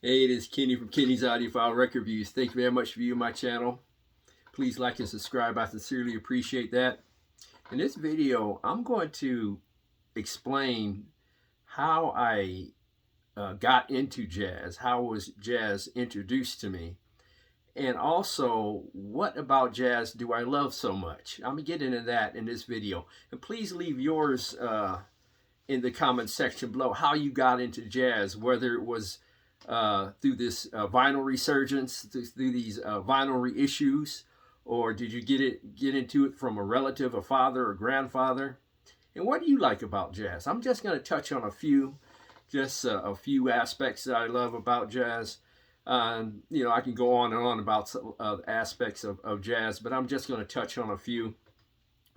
Hey, it is Kenny from Kenny's Audiophile Record Reviews. Thank you very much for viewing my channel. Please like and subscribe. I sincerely appreciate that. In this video, I'm going to explain how I got into jazz, how was jazz introduced to me, and also what about jazz do I love so much. I'm going to get into that in this video. And please leave yours in the comment section below, how you got into jazz, whether it was through this vinyl resurgence, through these vinyl reissues, or did you get into it from a relative, a father or grandfather? And what do you like about jazz? I'm just going to touch on a few aspects that I love about jazz. You know, I can go on and on about aspects of jazz, but I'm just going to touch on a few.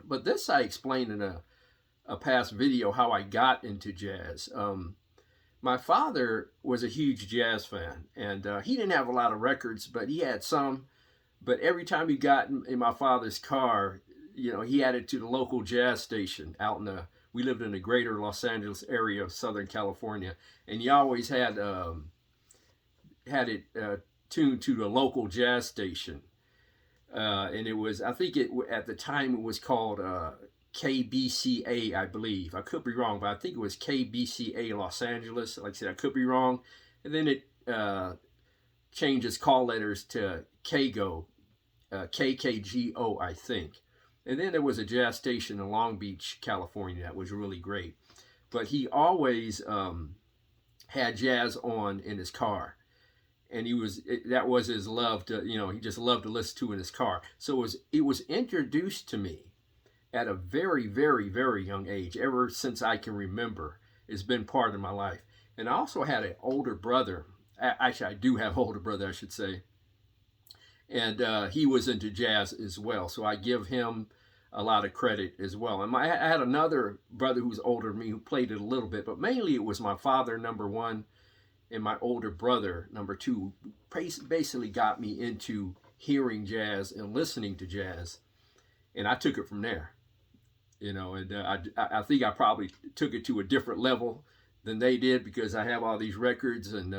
But this I explained in a past video how I got into jazz. My father was a huge jazz fan, and he didn't have a lot of records, but he had some. But every time he got in my father's car, you know, he had it to the local jazz station out in we lived in the greater Los Angeles area of Southern California, and he always had it tuned to the local jazz station. And it was, I think at the time it was called KBCA, I believe. I could be wrong, but I think it was KBCA Los Angeles. Like I said, I could be wrong. And then it changed its call letters to KGO, KKGO, I think. And then there was a jazz station in Long Beach, California that was really great. But he always had jazz on in his car. And that was his love to, you know, he just loved to listen to in his car. So it was introduced to me at a very, very, very young age. Ever since I can remember, it's been part of my life. And I also had an older brother. Actually, I do have an older brother, I should say. And he was into jazz as well. So I give him a lot of credit as well. And I had another brother who was older than me who played it a little bit. But mainly it was my father, number one, and my older brother, number two, basically got me into hearing jazz and listening to jazz. And I took it from there. You know, and I think I probably took it to a different level than they did because I have all these records, and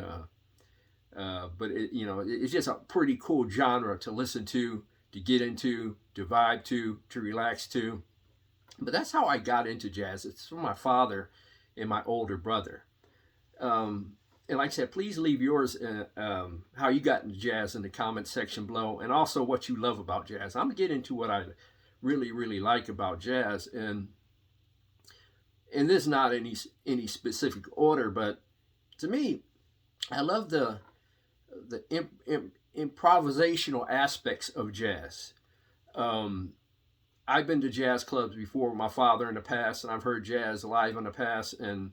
but you know, it's just a pretty cool genre to listen to get into, to vibe to relax to. But that's how I got into jazz. It's from my father and my older brother. And like I said, please leave yours, how you got into jazz in the comment section below, and also what you love about jazz. I'm gonna get into what I really like about jazz, and this is not any specific order, but to me, I love the improvisational aspects of jazz. I've been to jazz clubs before with my father in the past, and I've heard jazz live in the past, and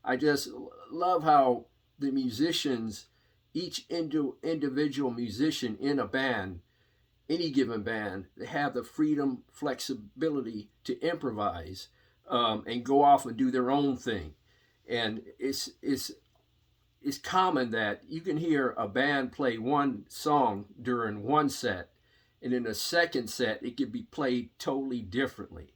I just love how the musicians, each individual musician in a band, any given band, they have the freedom, flexibility to improvise and go off and do their own thing. And it's common that you can hear a band play one song during one set, and in a second set it could be played totally differently,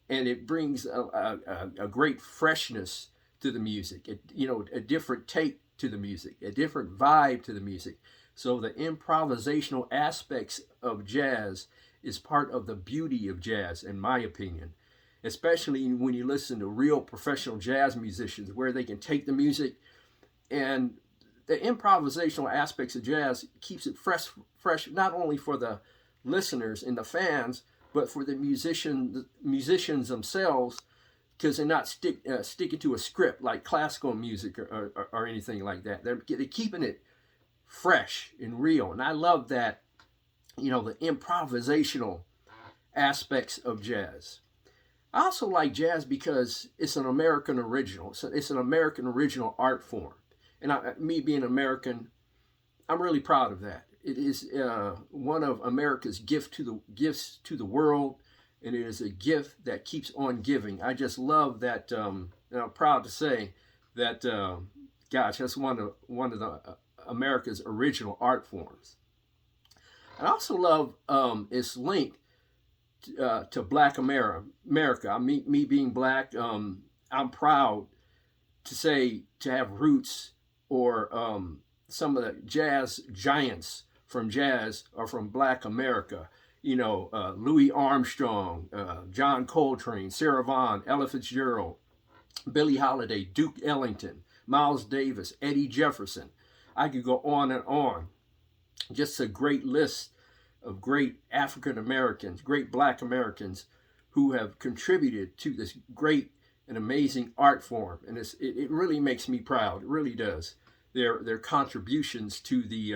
and it brings a great freshness to the music. You know, a different take to the music, a different vibe to the music. So the improvisational aspects of jazz is part of the beauty of jazz, in my opinion, especially when you listen to real professional jazz musicians, where they can take the music, and the improvisational aspects of jazz keeps it fresh, not only for the listeners and the fans, but for the musicians themselves, because they're not sticking to a script like classical music or anything like that. They're keeping it fresh and real, and I love that, you know, the improvisational aspects of jazz. I also like jazz because it's an American original. So it's an American original art form, and me being American, I'm really proud of that. It is one of America's gifts to the world, and it is a gift that keeps on giving. I just love that, and I'm proud to say that. Gosh, that's one of the America's original art forms. I also love its link to Black America. Me being Black, I'm proud to say to have roots or some of the jazz giants from jazz are from Black America. You know, Louis Armstrong, John Coltrane, Sarah Vaughan, Ella Fitzgerald, Billie Holiday, Duke Ellington, Miles Davis, Eddie Jefferson. I could go on and on. Just a great list of great African Americans, great Black Americans who have contributed to this great and amazing art form. And it really makes me proud. It really does. Their contributions to the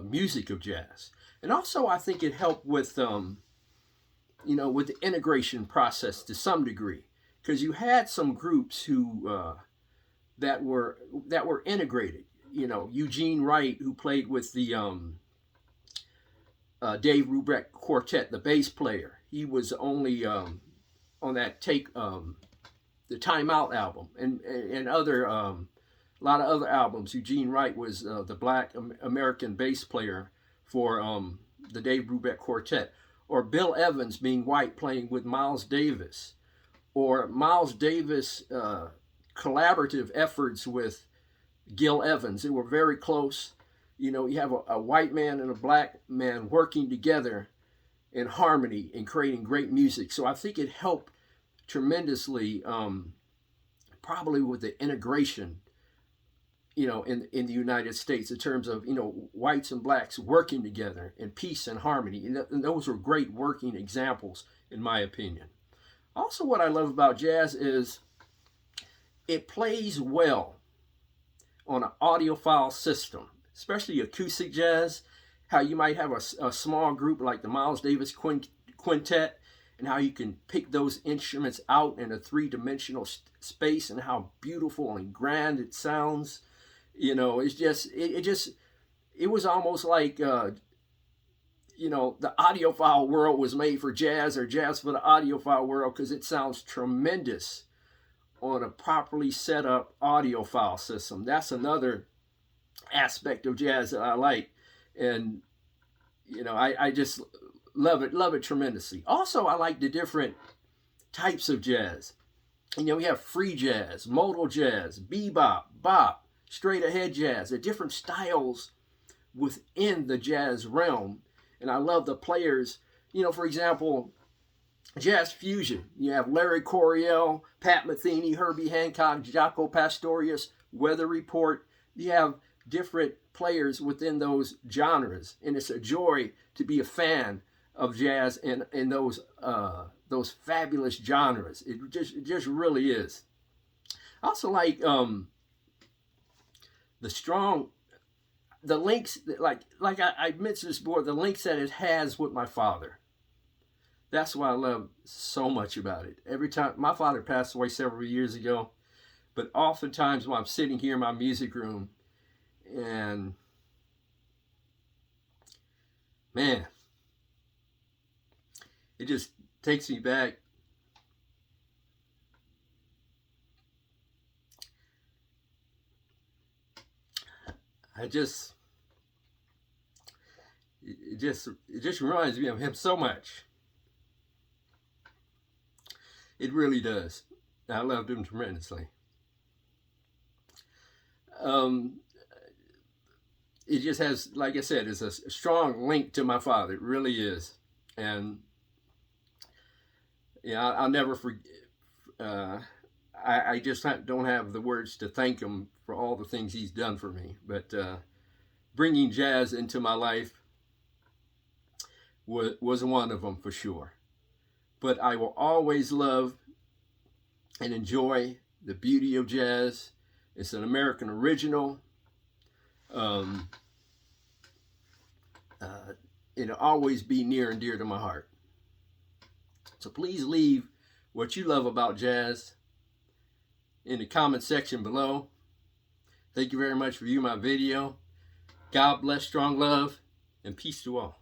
music of jazz. And also, I think it helped with, you know, with the integration process to some degree, because you had some groups who that were integrated. You know, Eugene Wright, who played with the Dave Brubeck Quartet, the bass player. He was only on that the Time Out album, and other a lot of other albums. Eugene Wright was the Black American bass player for the Dave Brubeck Quartet, or Bill Evans being white playing with Miles Davis, or Miles Davis collaborative efforts with Gil Evans. They were very close. You know, you have a white man and a black man working together in harmony and creating great music. So I think it helped tremendously, probably with the integration, you know, in the United States, in terms of, you know, whites and blacks working together in peace and harmony. And those were great working examples, in my opinion. Also, what I love about jazz is it plays well on an audiophile system, especially acoustic jazz, how you might have a small group like the Miles Davis Quintet, and how you can pick those instruments out in a three-dimensional space, and how beautiful and grand it sounds. You know, it's just, it was almost like, you know, the audiophile world was made for jazz, or jazz for the audiophile world, because it sounds tremendous on a properly set up audiophile system. That's another aspect of jazz that I like. And, you know, I just love it tremendously. Also, I like the different types of jazz. You know, we have free jazz, modal jazz, bebop, bop, straight ahead jazz. They're different styles within the jazz realm. And I love the players. You know, for example, jazz fusion. You have Larry Coryell, Pat Metheny, Herbie Hancock, Jaco Pastorius, Weather Report. You have different players within those genres, and it's a joy to be a fan of jazz and those fabulous genres. It just really is. I also like the links, like I mentioned this before, the links that it has with my father. That's what I love so much about it. Every time, my father passed away several years ago, but oftentimes when I'm sitting here in my music room, and man, it just takes me back. It just reminds me of him so much. It really does. I loved him tremendously. It just has, like I said, it's a strong link to my father. It really is. And yeah, I'll never forget. I just don't have the words to thank him for all the things he's done for me. But bringing jazz into my life was one of them for sure. But I will always love and enjoy the beauty of jazz. It's an American original. It'll always be near and dear to my heart. So please leave what you love about jazz in the comment section below. Thank you very much for viewing my video. God bless, strong love, and peace to all.